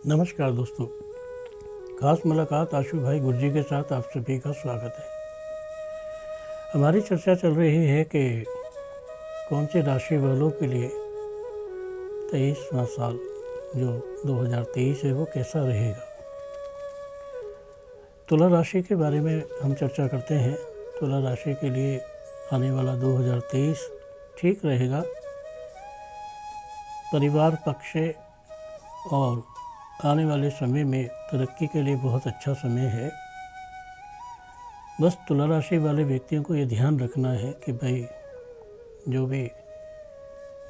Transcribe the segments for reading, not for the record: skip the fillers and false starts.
नमस्कार दोस्तों, खास मुलाकात आशु भाई गुरजी के साथ आप सभी का स्वागत है। हमारी चर्चा चल रही है कि कौन सी राशि वालों के लिए 23वां साल जो 2023 है वो कैसा रहेगा। तुला राशि के बारे में हम चर्चा करते हैं। तुला राशि के लिए आने वाला 2023 ठीक रहेगा। परिवार पक्ष से और आने वाले समय में तरक्की के लिए बहुत अच्छा समय है। बस तुला राशि वाले व्यक्तियों को ये ध्यान रखना है कि भाई जो भी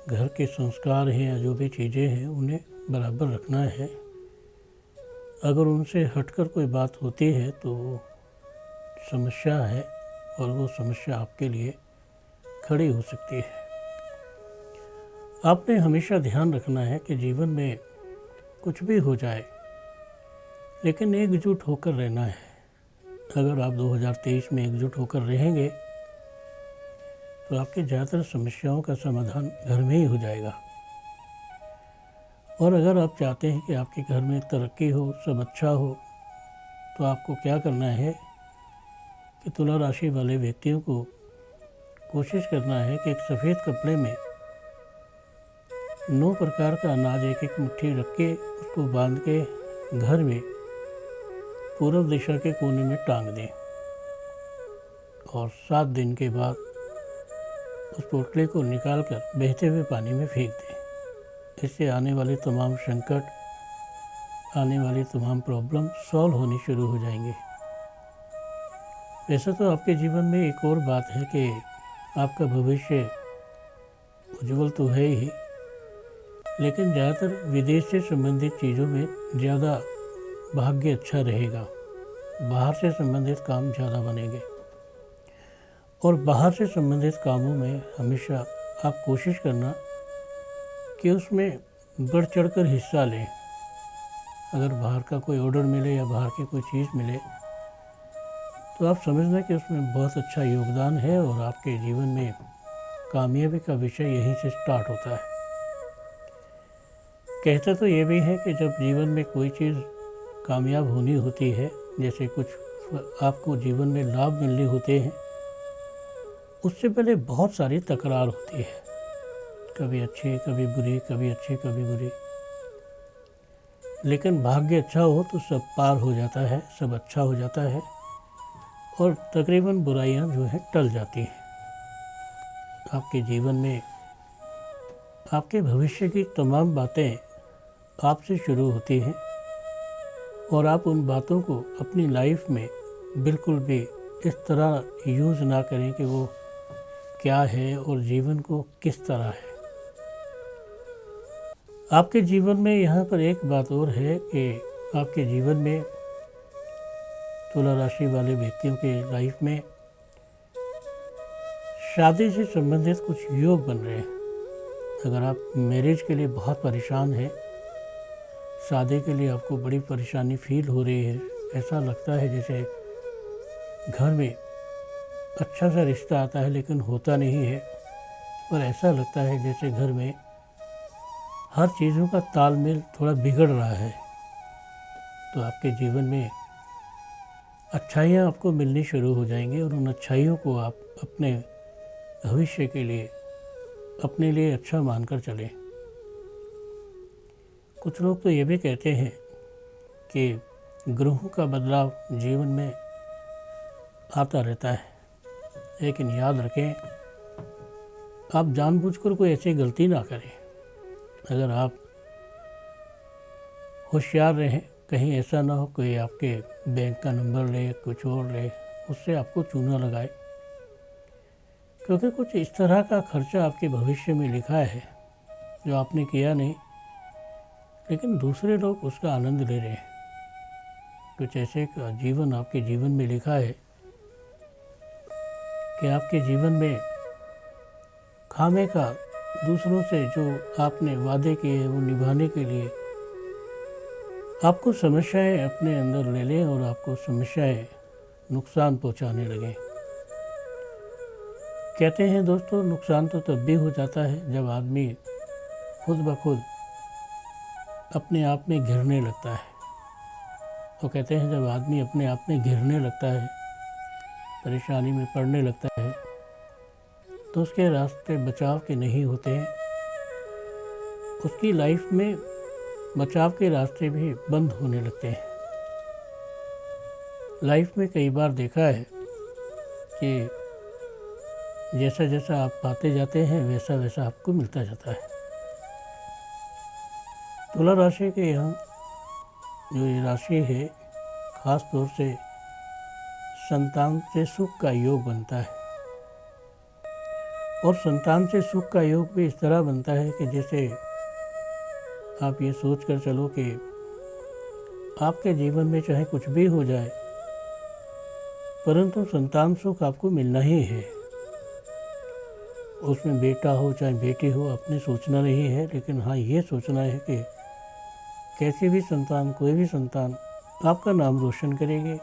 घर के संस्कार हैं या जो भी चीज़ें हैं उन्हें बराबर रखना है। अगर उनसे हटकर कोई बात होती है तो वो समस्या है और वो समस्या आपके लिए खड़ी हो सकती है। आपने हमेशा ध्यान रखना है कि जीवन में कुछ भी हो जाए लेकिन एकजुट होकर रहना है। अगर आप 2023 में एकजुट होकर रहेंगे तो आपके ज़्यादातर समस्याओं का समाधान घर में ही हो जाएगा। और अगर आप चाहते हैं कि आपके घर में तरक्की हो, सब अच्छा हो, तो आपको क्या करना है कि तुला राशि वाले व्यक्तियों को कोशिश करना है कि एक सफ़ेद कपड़े में 9 प्रकार का अनाज एक एक मुट्ठी रख के उसको बांध के घर में पूर्व दिशा के कोने में टांग दें और 7 दिन के बाद उस पोटली को निकालकर बहते हुए पानी में फेंक दें। इससे आने वाले तमाम संकट, आने वाली तमाम प्रॉब्लम सॉल्व होनी शुरू हो जाएंगे। वैसे तो आपके जीवन में एक और बात है कि आपका भविष्य उज्जवल तो है ही, लेकिन ज़्यादातर विदेश से संबंधित चीज़ों में ज़्यादा भाग्य अच्छा रहेगा। बाहर से संबंधित काम ज़्यादा बनेंगे और बाहर से संबंधित कामों में हमेशा आप कोशिश करना कि उसमें बढ़ चढ़कर हिस्सा लें। अगर बाहर का कोई ऑर्डर मिले या बाहर की कोई चीज़ मिले तो आप समझना कि उसमें बहुत अच्छा योगदान है और आपके जीवन में कामयाबी का विषय यहीं से स्टार्ट होता है। कहते तो ये भी है कि जब जीवन में कोई चीज़ कामयाब होनी होती है, जैसे कुछ आपको जीवन में लाभ मिलने होते हैं, उससे पहले बहुत सारी तकरार होती है। कभी अच्छी कभी बुरी, कभी अच्छी कभी बुरी। लेकिन भाग्य अच्छा हो तो सब पार हो जाता है, सब अच्छा हो जाता है और तकरीबन बुराइयां जो हैं टल जाती हैं। आपके जीवन में आपके भविष्य की तमाम बातें आपसे शुरू होती हैं और आप उन बातों को अपनी लाइफ में बिल्कुल भी इस तरह यूज़ ना करें कि वो क्या है और जीवन को किस तरह है। आपके जीवन में यहाँ पर एक बात और है कि आपके जीवन में तुला राशि वाले व्यक्तियों के लाइफ में शादी से संबंधित कुछ योग बन रहे हैं। अगर आप मैरिज के लिए बहुत परेशान हैं, शादी के लिए आपको बड़ी परेशानी फील हो रही है, ऐसा लगता है जैसे घर में अच्छा सा रिश्ता आता है लेकिन होता नहीं है, और ऐसा लगता है जैसे घर में हर चीज़ों का तालमेल थोड़ा बिगड़ रहा है, तो आपके जीवन में अच्छाइयाँ आपको मिलनी शुरू हो जाएंगी और उन अच्छाइयों को आप अपने भविष्य के लिए अपने लिए अच्छा मानकर चलें। कुछ लोग तो ये भी कहते हैं कि ग्रहों का बदलाव जीवन में आता रहता है, लेकिन याद रखें आप जानबूझकर कोई ऐसी गलती ना करें। अगर आप होशियार रहें, कहीं ऐसा ना हो कोई आपके बैंक का नंबर ले, कुछ और ले, उससे आपको चूना लगाए, क्योंकि कुछ इस तरह का खर्चा आपके भविष्य में लिखा है जो आपने किया नहीं, लेकिन दूसरे लोग उसका आनंद ले रहे हैं। कुछ ऐसे का जीवन आपके जीवन में लिखा है कि आपके जीवन में खामे का दूसरों से जो आपने वादे किए हैं वो निभाने के लिए आपको समस्याएं अपने अंदर ले लें और आपको समस्याएं नुकसान पहुंचाने लगें। कहते हैं दोस्तों, नुकसान तो तब भी हो जाता है जब आदमी खुद ब खुद अपने आप में घिरने लगता है। तो कहते हैं जब आदमी अपने आप में घिरने लगता है, परेशानी में पड़ने लगता है, तो उसके रास्ते बचाव के नहीं होते हैं। उसकी लाइफ में बचाव के रास्ते भी बंद होने लगते हैं। लाइफ में कई बार देखा है कि जैसा जैसा आप पाते जाते हैं वैसा वैसा आपको मिलता जाता है। तुला राशि के यहाँ जो ये राशि है, ख़ास तौर से संतान से सुख का योग बनता है। और संतान से सुख का योग भी इस तरह बनता है कि जैसे आप ये सोच कर चलो कि आपके जीवन में चाहे कुछ भी हो जाए, परंतु संतान सुख आपको मिलना ही है। उसमें बेटा हो चाहे बेटी हो, अपने सोचना नहीं है, लेकिन हाँ ये सोचना है कि कैसी भी संतान, कोई भी संतान आपका नाम रोशन करेगी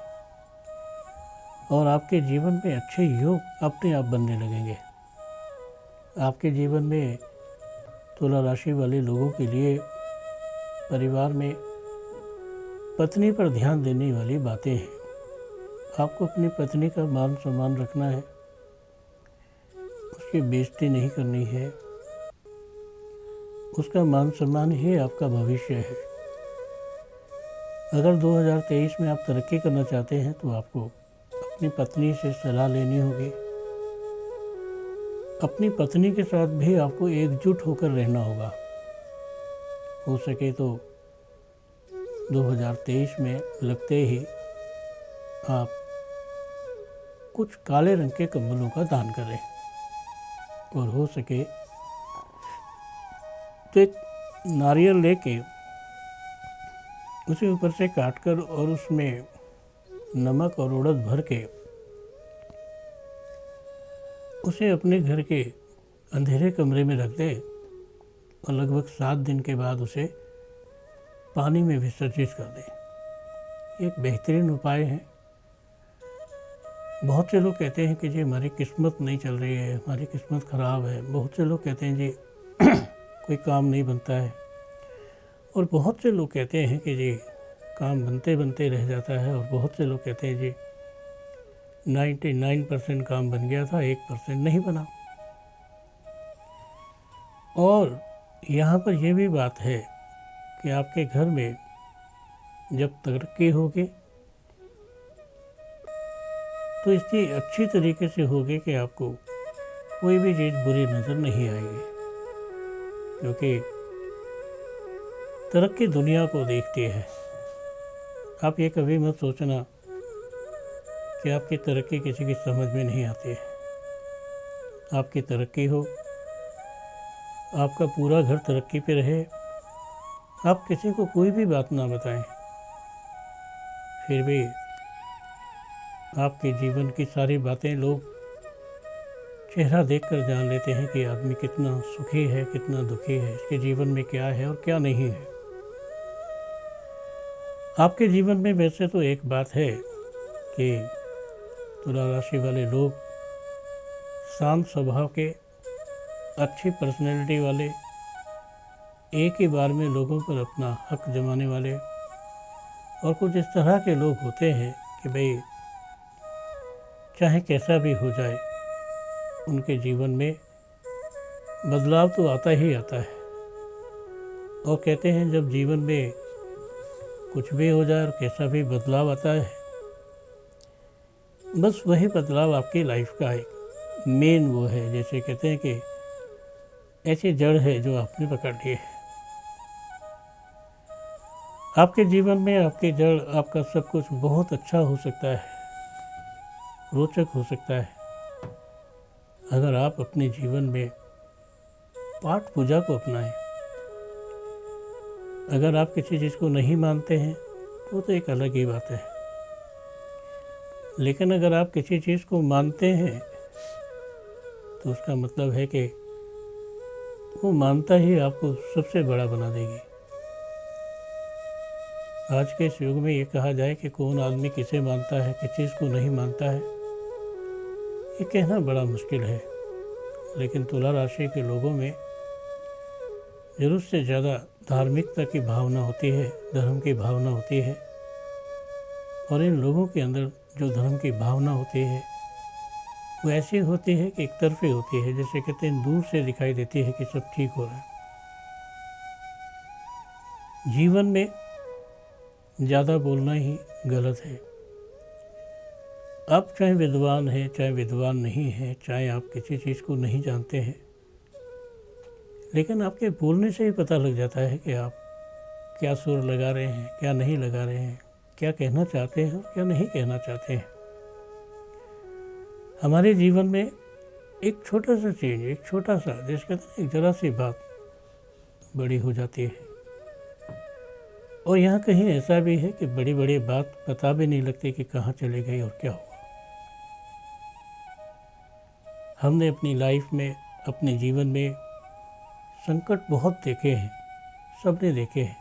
और आपके जीवन में अच्छे योग अपने आप बनने लगेंगे। आपके जीवन में तुला राशि वाले लोगों के लिए परिवार में पत्नी पर ध्यान देने वाली बातें हैं। आपको अपनी पत्नी का मान सम्मान रखना है, उसकी बेइज्जती नहीं करनी है। उसका मान सम्मान ही आपका भविष्य है। अगर 2023 में आप तरक्की करना चाहते हैं तो आपको अपनी पत्नी से सलाह लेनी होगी। अपनी पत्नी के साथ भी आपको एकजुट होकर रहना होगा। हो सके तो 2023 में लगते ही आप कुछ काले रंग के कंबलों का दान करें और हो सके तो एक नारियल लेके उसे ऊपर से काटकर और उसमें नमक और उड़द भर के उसे अपने घर के अंधेरे कमरे में रख दे और लगभग 7 दिन के बाद उसे पानी में विसर्जित कर दे। एक बेहतरीन उपाय है। बहुत से लोग कहते हैं कि जी हमारी किस्मत नहीं चल रही है, हमारी किस्मत ख़राब है। बहुत से लोग कहते हैं जी कोई काम नहीं बनता है, और बहुत से लोग कहते हैं कि जी काम बनते बनते रह जाता है, और बहुत से लोग कहते हैं जी 99% काम बन गया था, 1% नहीं बना। और यहाँ पर यह भी बात है कि आपके घर में जब तरक्की होगी तो इसकी अच्छी तरीके से होगी कि आपको कोई भी चीज़ बुरी नज़र नहीं आएगी, क्योंकि तरक्की दुनिया को देखती है। आप ये कभी मत सोचना कि आपकी तरक्की किसी की समझ में नहीं आती है। आपकी तरक्की हो, आपका पूरा घर तरक्की पे रहे, आप किसी को कोई भी बात ना बताएं, फिर भी आपके जीवन की सारी बातें लोग चेहरा देखकर जान लेते हैं कि आदमी कितना सुखी है, कितना दुखी है, इसके जीवन में क्या है और क्या नहीं है। आपके जीवन में वैसे तो एक बात है कि तुला राशि वाले लोग शांत स्वभाव के, अच्छी पर्सनैलिटी वाले, एक ही बार में लोगों पर अपना हक जमाने वाले, और कुछ इस तरह के लोग होते हैं कि भाई चाहे कैसा भी हो जाए उनके जीवन में बदलाव तो आता ही आता है। और कहते हैं जब जीवन में कुछ भी हो जाए और कैसा भी बदलाव आता है, बस वही बदलाव आपकी लाइफ का एक मेन वो है। जैसे कहते हैं कि ऐसी जड़ है जो आपने पकड़ ली है। आपके जीवन में आपकी जड़, आपका सब कुछ बहुत अच्छा हो सकता है, रोचक हो सकता है, अगर आप अपने जीवन में पाठ पूजा को अपनाएं। अगर आप किसी चीज़ को नहीं मानते हैं तो एक अलग ही बात है, लेकिन अगर आप किसी चीज़ को मानते हैं तो उसका मतलब है कि वो मानता ही आपको सबसे बड़ा बना देगी। आज के इस युग में ये कहा जाए कि कौन आदमी किसे मानता है, किस चीज़ को नहीं मानता है, ये कहना बड़ा मुश्किल है। लेकिन तुला राशि के लोगों में ज़रूरत से ज़्यादा धार्मिकता की भावना होती है, धर्म की भावना होती है, और इन लोगों के अंदर जो धर्म की भावना होती है वो ऐसी होती है कि एक तरफी होती है, जैसे कहते हैं दूर से दिखाई देती है कि सब ठीक हो रहा है। जीवन में ज़्यादा बोलना ही गलत है। आप चाहे विद्वान हैं, चाहे विद्वान नहीं हैं, चाहे आप किसी चीज़ को नहीं जानते हैं, लेकिन आपके बोलने से ही पता लग जाता है कि आप क्या सुर लगा रहे हैं, क्या नहीं लगा रहे हैं, क्या कहना चाहते हैं और क्या नहीं कहना चाहते हैं। हमारे जीवन में एक छोटा सा चेंज, एक छोटा सा, जिस कहते हैं एक जरा सी बात बड़ी हो जाती है। और यहाँ कहीं ऐसा भी है कि बड़ी बड़ी बात पता भी नहीं लगती कि कहाँ चली गई और क्या हुआ। हमने अपनी लाइफ में, अपने जीवन में संकट बहुत देखे हैं, सबने देखे हैं,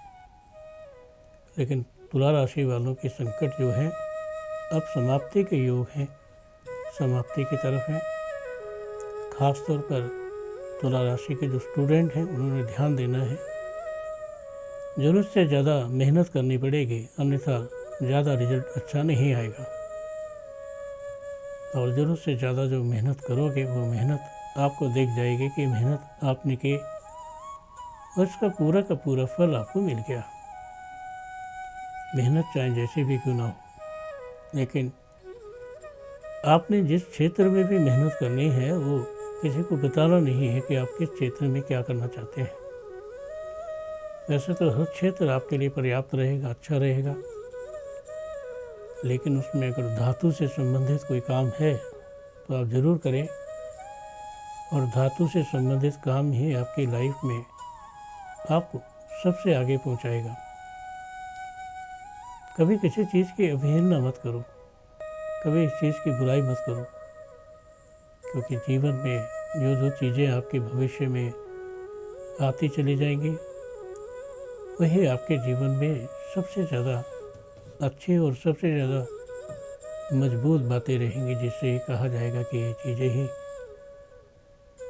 लेकिन तुला राशि वालों के संकट जो है अब समाप्ति के योग हैं, समाप्ति की तरफ है। ख़ास तौर पर तुला राशि के जो स्टूडेंट हैं उन्होंने ध्यान देना है। ज़रूरत से ज़्यादा मेहनत करनी पड़ेगी, अन्यथा ज़्यादा रिजल्ट अच्छा नहीं आएगा। और ज़रूरत से ज़्यादा जो मेहनत करोगे वो मेहनत आपको दिख जाएगी कि मेहनत आपने की और उसका पूरा का पूरा फल आपको मिल गया। मेहनत चाहे जैसी भी क्यों ना हो, लेकिन आपने जिस क्षेत्र में भी मेहनत करनी है वो किसी को बताना नहीं है कि आप किस क्षेत्र में क्या करना चाहते हैं। वैसे तो हर क्षेत्र आपके लिए पर्याप्त रहेगा, अच्छा रहेगा, लेकिन उसमें अगर धातु से संबंधित कोई काम है तो आप ज़रूर करें, और धातु से संबंधित काम ही आपकी लाइफ में आपको सबसे आगे पहुंचाएगा। कभी किसी चीज़ की अवहेलना मत करो, कभी इस चीज़ की बुराई मत करो, क्योंकि जीवन में जो जो चीज़ें आपके भविष्य में आती चली जाएंगी वही आपके जीवन में सबसे ज़्यादा अच्छी और सबसे ज़्यादा मजबूत बातें रहेंगी, जिससे कहा जाएगा कि ये चीज़ें ही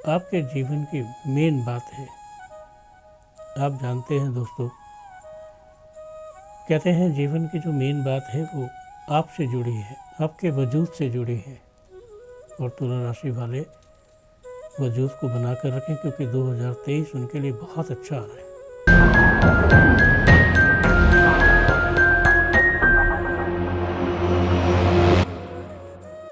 आपके जीवन की मेन बात है। आप जानते हैं दोस्तों, कहते हैं जीवन की जो मेन बात है वो आपसे जुड़ी है, आपके वजूद से जुड़ी है। और तुला राशि वाले वजूद को बना कर रखें, क्योंकि 2023 उनके लिए बहुत अच्छा आ रहा है।